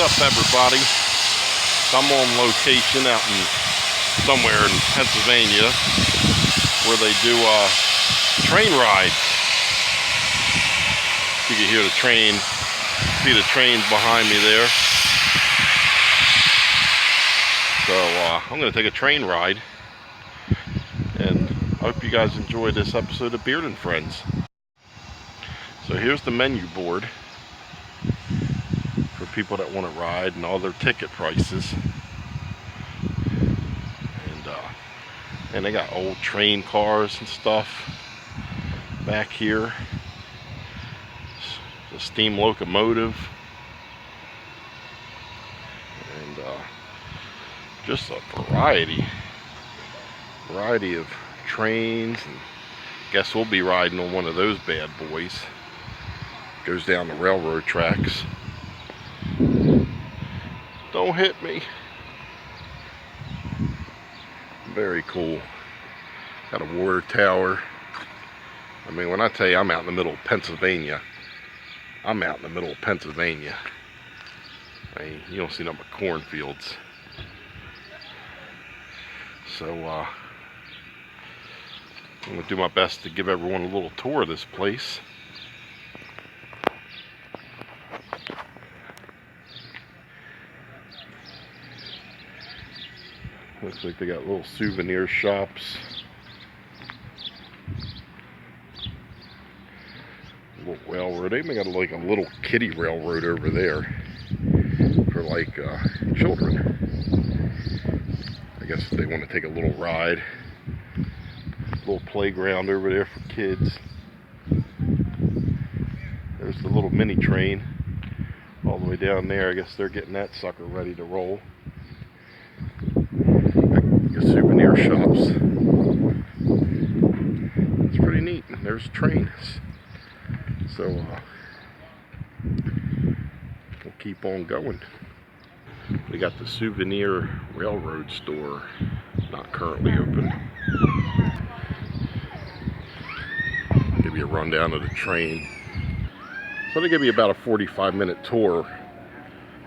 What's up, everybody? I'm on location out in somewhere in Pennsylvania where they do train rides. You can hear the train, see the trains behind me there. So I'm going to take a train ride, and I hope you guys enjoy this episode of Beard and Friends. So here's the menu board for people that want to ride and all their ticket prices. And they got old train cars and stuff back here. The steam locomotive. And just a variety of trains. And guess we'll be riding on one of those bad boys. Goes down the railroad tracks. Don't hit me. Very cool. Got a water tower. I mean, when I tell you I'm out in the middle of Pennsylvania, I'm out in the middle of Pennsylvania. I mean, you don't see nothing but cornfields. So I'm gonna do my best to give everyone a little tour of this place. Looks like they got little souvenir shops. A little railroad. They even got like a little kiddie railroad over there for like children. I guess if they want to take a little ride. A little playground over there for kids. There's the little mini train all the way down there. I guess they're getting that sucker ready to roll. Souvenir shops. It's pretty neat. There's trains. So we'll keep on going. We got the souvenir railroad store, not currently open. I'll give you a rundown of the train. So they give you about a 45-minute tour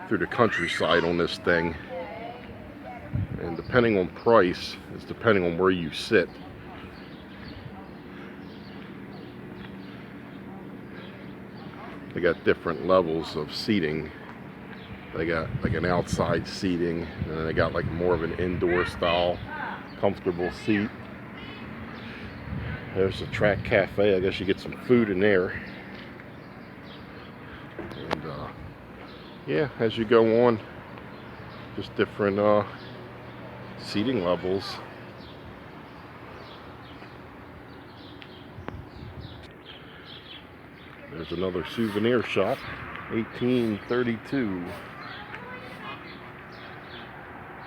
through the countryside on this thing. And depending on price, it's depending on where you sit. They got different levels of seating. They got like an outside seating, and then they got like more of an indoor style, comfortable seat. There's a track cafe. I guess you get some food in there. And yeah, as you go on, just different seating levels. There's another souvenir shop, 1832.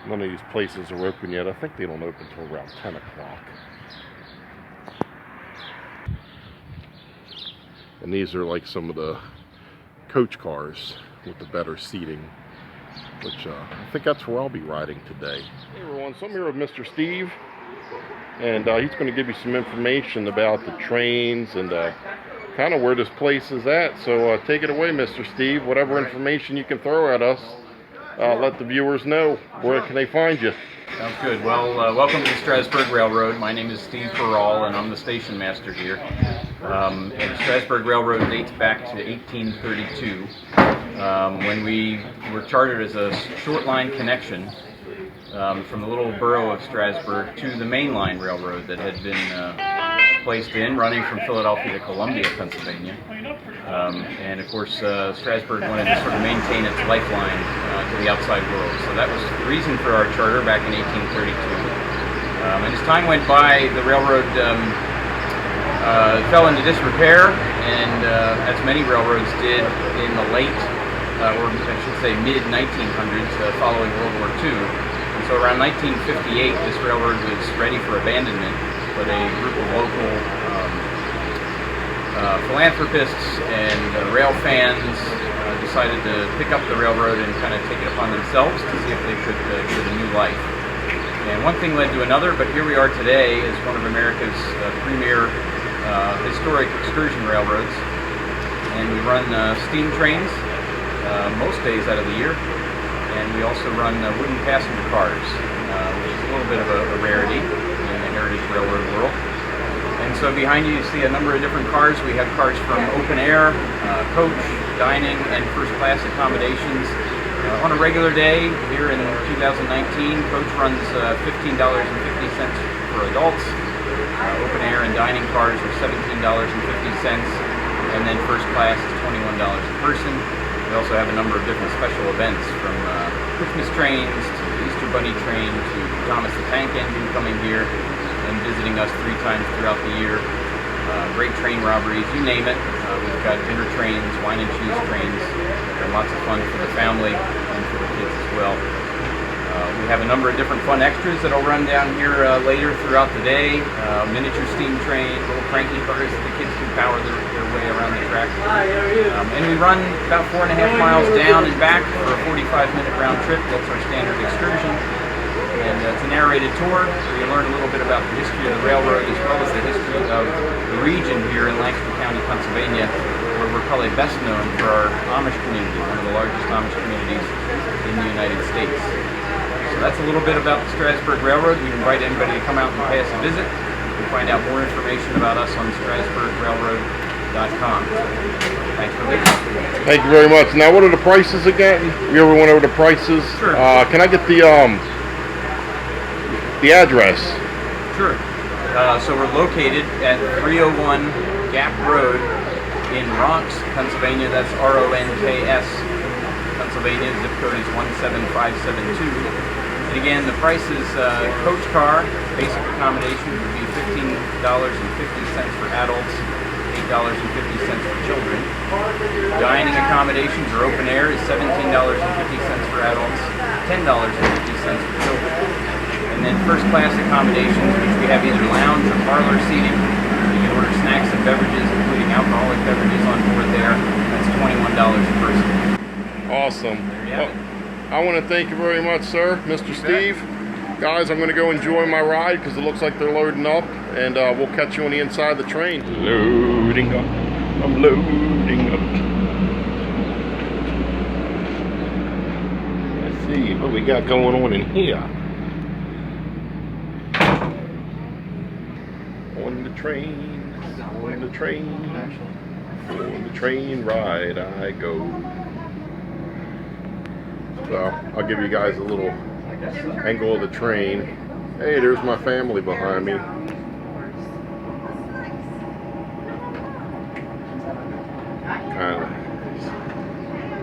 None of these places are open yet. I think they don't open until around 10 o'clock. And these are like some of the coach cars with the better seating, which I think that's where I'll be riding today. Hey everyone, so I'm here with Mr. Steve, and he's going to give you some information about the trains and kind of where this place is at. So take it away, Mr. Steve. Whatever information you can throw at us, let the viewers know. Where can they find you? Sounds good. Well, welcome to the Strasburg Railroad. My name is Steve Perall, and I'm the station master here. The Strasburg Railroad dates back to 1832, when we were chartered as a short line connection from the little borough of Strasburg to the main line railroad that had been placed in, running from Philadelphia to Columbia, Pennsylvania. And of course, Strasburg wanted to sort of maintain its lifeline to the outside world. So that was the reason for our charter back in 1832. And as time went by, the railroad fell into disrepair, and as many railroads did in the late, or I should say mid-1900s, following World War II. And so around 1958, this railroad was ready for abandonment, but a group of local philanthropists and rail fans decided to pick up the railroad and kind of take it upon themselves to see if they could give it a new life. And one thing led to another, but here we are today as one of America's premier historic excursion railroads. And we run steam trains most days out of the year. and we also run wooden passenger cars, which is a little bit of a rarity in the Heritage Railroad world. And so behind you see a number of different cars. We have cars from open air, coach, dining, and first class accommodations. On a regular day here in 2019, coach runs $15.50 for adults. Open air and dining cars are $17.50, and then first class is $21 a person. We also have a number of different special events, from Christmas trains to Easter Bunny train to Thomas the Tank Engine coming here and visiting us 3 times throughout the year. Great train robberies, you name it. We've got dinner trains, wine and cheese trains. They're lots of fun for the family and for the kids as well. We have a number of different fun extras that'll run down here later throughout the day. Miniature steam train, little cranky cars that the kids can power their way around the track. And we run about 4.5 miles down and back for a 45-minute round trip. That's our standard excursion. And it's a narrated tour where you learn a little bit about the history of the railroad as well as the history of the region here in Lancaster County, Pennsylvania, where we're probably best known for our Amish community, one of the largest Amish communities in the United States. So that's a little bit about the Strasburg Railroad. We invite anybody to come out and pay us a visit. You can find out more information about us on strasburgrailroad.com. Thanks for listening. Thank you very much. Now, what are the prices again? We ever went over the prices? Sure. Can I get the address? Sure. So we're located at 301 Gap Road in Ronks, Pennsylvania. That's R-O-N-K-S, Pennsylvania. Zip code is 17572. And again, the price is coach car, basic accommodation would be $15.50 for adults, $8.50 for children. Dining accommodations or open air is $17.50 for adults, $10.50 for children. And then first class accommodations, which we have either lounge or parlor seating. You can order snacks and beverages, including alcoholic beverages on board there. That's $21 a person. Awesome. There you have it. I want to thank you very much, sir, Mr. Steve. Guys, I'm going to go enjoy my ride because it looks like they're loading up, and we'll catch you on the inside of the train. Loading up. I'm loading up. Let's see what we got going on in here. On the train, on the train, on the train ride I go. So I'll give you guys a little angle of the train. Hey, there's my family behind me. Kind of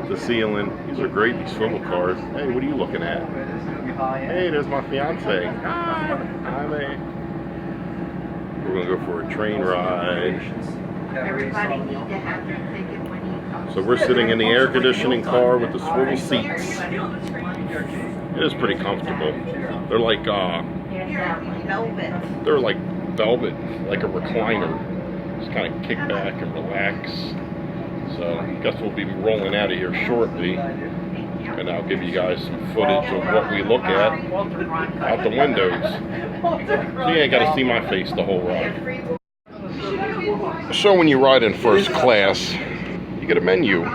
the ceiling. These are great, these swivel cars. Hey, what are you looking at? Hey, there's my fiance. Hi there. We're gonna go for a train ride. Everybody need to have their ticket when you come. So we're sitting in the air conditioning car with the swivel seats. It is pretty comfortable. They're like Velvet. they're like velvet, like a recliner. Just kind of kick back and relax. So I guess we'll be rolling out of here shortly, and I'll give you guys some footage of what we look at out the windows. So you ain't got to see my face the whole ride. So when you ride in first class, you get a menu.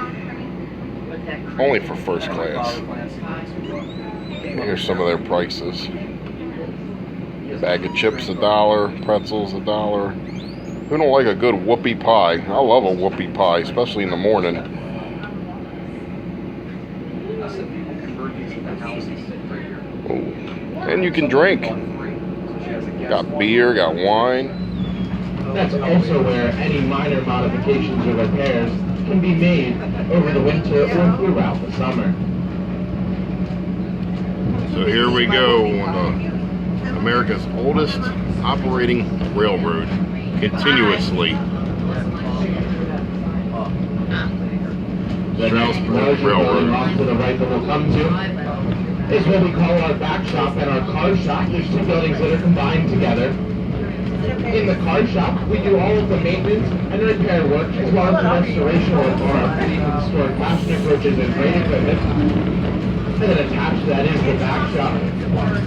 Only for first class. Here's some of their prices. Bag of chips $1, pretzels $1. Who don't like a good whoopie pie? I love a whoopie pie, especially in the morning. Ooh. And you can drink. Got beer, got wine. That's also where any minor modifications or repairs can be made over the winter or throughout the summer. So here we go on America's oldest operating railroad, continuously. The next larger building off to the right that we'll come to is what we call our back shop and our car shop. There's 2 buildings that are combined together. In the car shop, we do all of the maintenance and repair work, as well as the restoration work on our fleet of historic passenger coaches and freight equipment. And then attached to that is the back shop.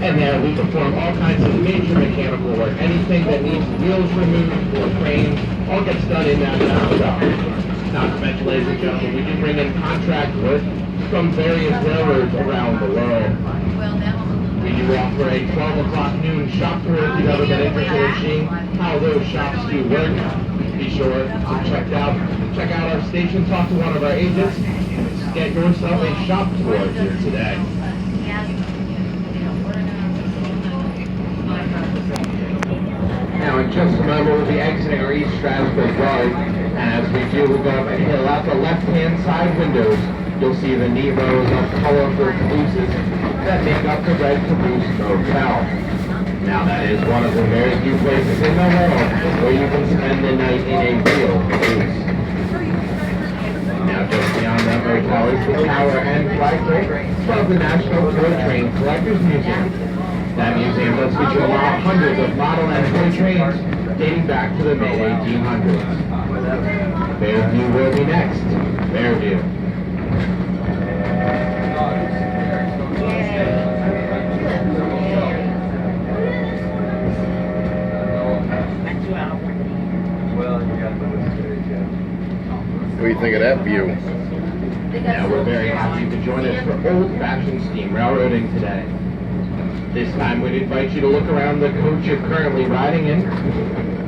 And there we perform all kinds of major mechanical work. Anything that needs wheels removed or cranes, all gets done in that back shop. Not to mention, ladies and gentlemen, we do bring in contract work from various railroads around the world. We do offer a 12 o'clock noon shop tour if you've ever been interested in seeing how those shops do work. Be sure to check out our station, talk to one of our agents, get yourself a shop tour here today. Now in just a moment we'll be exiting our East Strasburg Road, and as we do we'll go up a hill. Out the left-hand side windows you'll see the neat rows of colorful cabooses that make up the Red Caboose Motel. Now that is one of the very few places in the world where you can spend the night in a real caboose. Now just beyond that motel is the tower and flagpole of the National Toy Train Collectors Museum. That museum does feature hundreds of model and toy trains dating back to the mid-1800s. Fairview will be next. Fairview. What do you think of that view? Now we're very happy to join us for old-fashioned steam railroading today. This time we'd invite you to look around the coach you're currently riding in.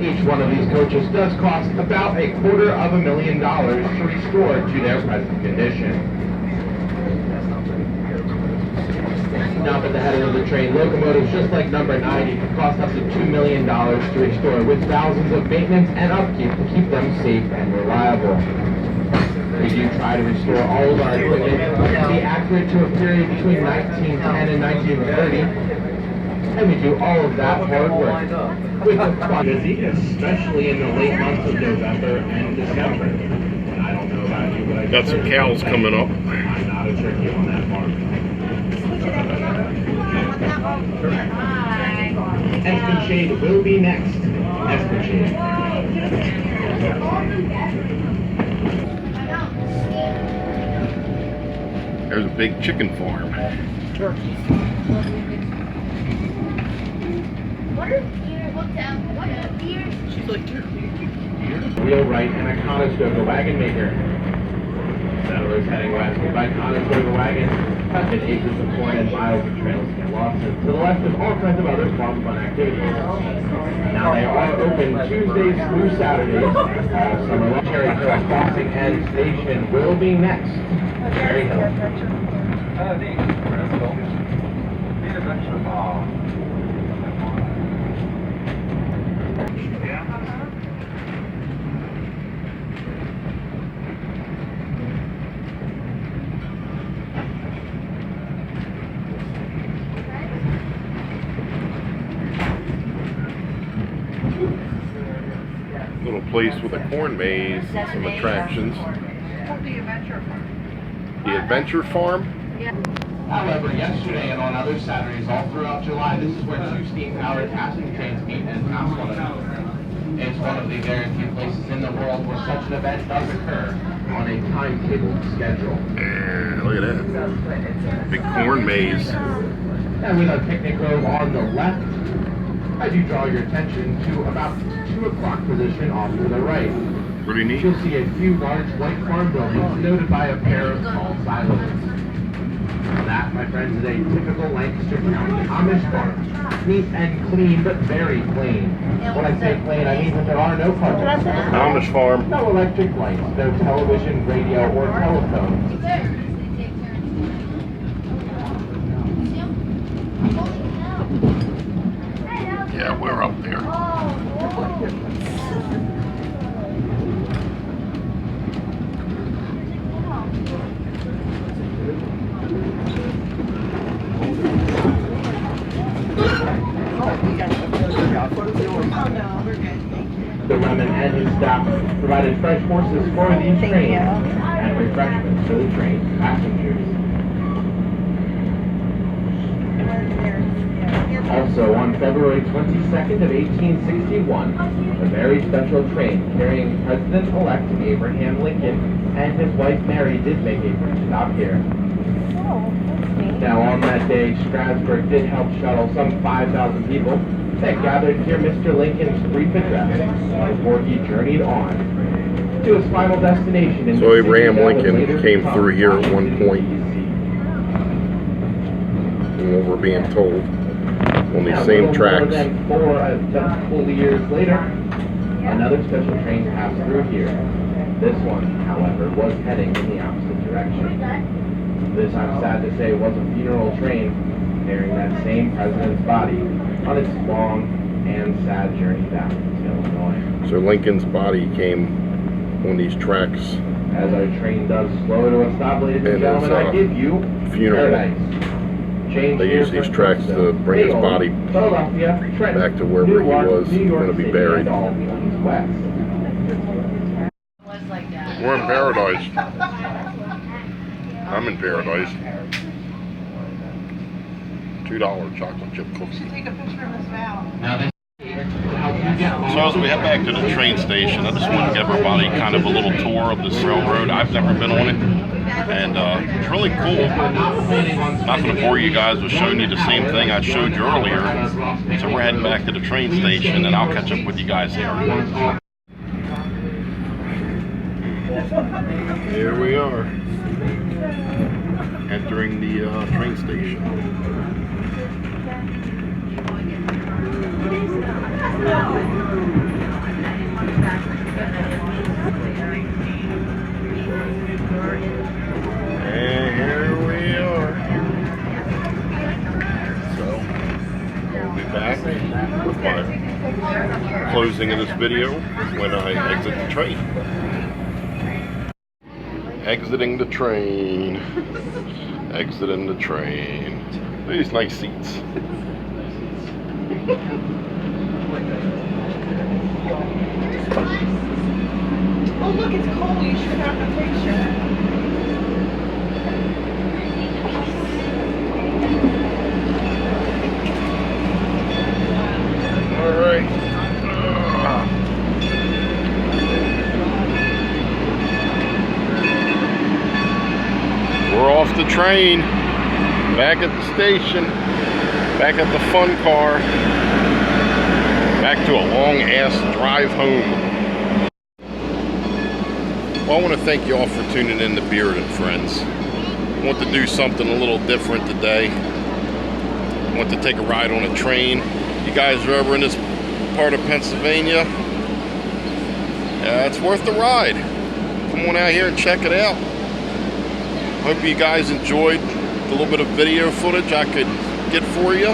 Each one of these coaches does cost about $250,000 to restore to their present condition. Now at the head of the train, locomotives just like number 90 can cost up to $2 million to restore, with thousands of maintenance and upkeep to keep them safe and reliable. We do try to restore all of our equipment to be accurate to a period between 1910 and 1930, and we do all of that hard work with the fun busy, especially in the late months of November and December. And I don't know about you, but I got some cows coming up. I'm not a turkey on that farm. Espenshade will be next. Espenshade. There's a big chicken farm. Wheelwright and a Conestoga wagon maker. Settlers heading west will buy Conestoga wagons, cut acres of corn and miles of trails to get lost in, to the left of all kinds of other farm fun activities. Now they are open Tuesdays through Saturdays. Summer Cherry Hill Crossing and Station will be next. Cherry Hill. Little place with a corn maze and some attractions. The Adventure Farm? However, yesterday and on other Saturdays all throughout July, this is where two steam-powered passing trains meet and pass one another. It's one of the very few places in the world where such an event does occur on a timetable schedule. Look at that. Big corn maze. And with our picnic grove on the left, I do draw your attention to about 2 o'clock position off to the right. Pretty neat. You'll see a few large white farm buildings noted by a pair of tall silos. That, my friends, is a typical Lancaster County Amish farm. Neat and clean, but very plain. When I say plain, I mean that there are no carpets. Amish farm. No electric lights, no television, radio, or telephone. Yeah, we're up there. The Lemon and his staff provided fresh horses for these trains and refreshments for the train passengers. Also, on February 22nd of 1861, a very special train carrying President-elect Abraham Lincoln and his wife Mary did make a brief stop here. Now, on that day, Strasburg did help shuttle some 5,000 people that gathered to hear Mr. Lincoln's brief address before he journeyed on to his final destination. So Abraham Lincoln came through here at one point. from what we're being told, on these same tracks. More than 4 full years later, another special train passed through here. This one, however, was heading in the opposite direction. This, I'm sad to say, was a funeral train carrying that same president's body on its long and sad journey back to Illinois. So Lincoln's body came on these tracks. As our train does slow to a stop, ladies and gentlemen, I give you funeral. paradise. Change They use these tracks to bring his body back to wherever he was going to be buried. We're in paradise. I'm in paradise. $2 chocolate chip cookie. Take a picture of Miss Val. So as we head back to the train station, I just wanted to give everybody kind of a little tour of this railroad. I've never been on it, and it's really cool. Not going to bore you guys with showing you the same thing I showed you earlier. So we're heading back to the train station, and I'll catch up with you guys there. Here we are, entering the train station. And here we are. So, we'll be back with my closing of this video when I exit the train. Exiting the train. Exiting the train. These nice seats. Oh, look, it's cold. You should have a picture. All right. We're off the train. Back at the station. Back at the fun car. Back to a long-ass drive home. Well, I want to thank you all for tuning in to Beard and Friends. I want to do something a little different today. I want to take a ride on a train. You guys are ever in this part of Pennsylvania, it's worth the ride. Come on out here and check it out. Hope you guys enjoyed the little bit of video footage I could get for you.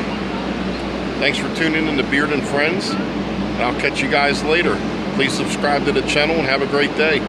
Thanks for tuning in to Beard and Friends, and I'll catch you guys later. Please subscribe to the channel and have a great day.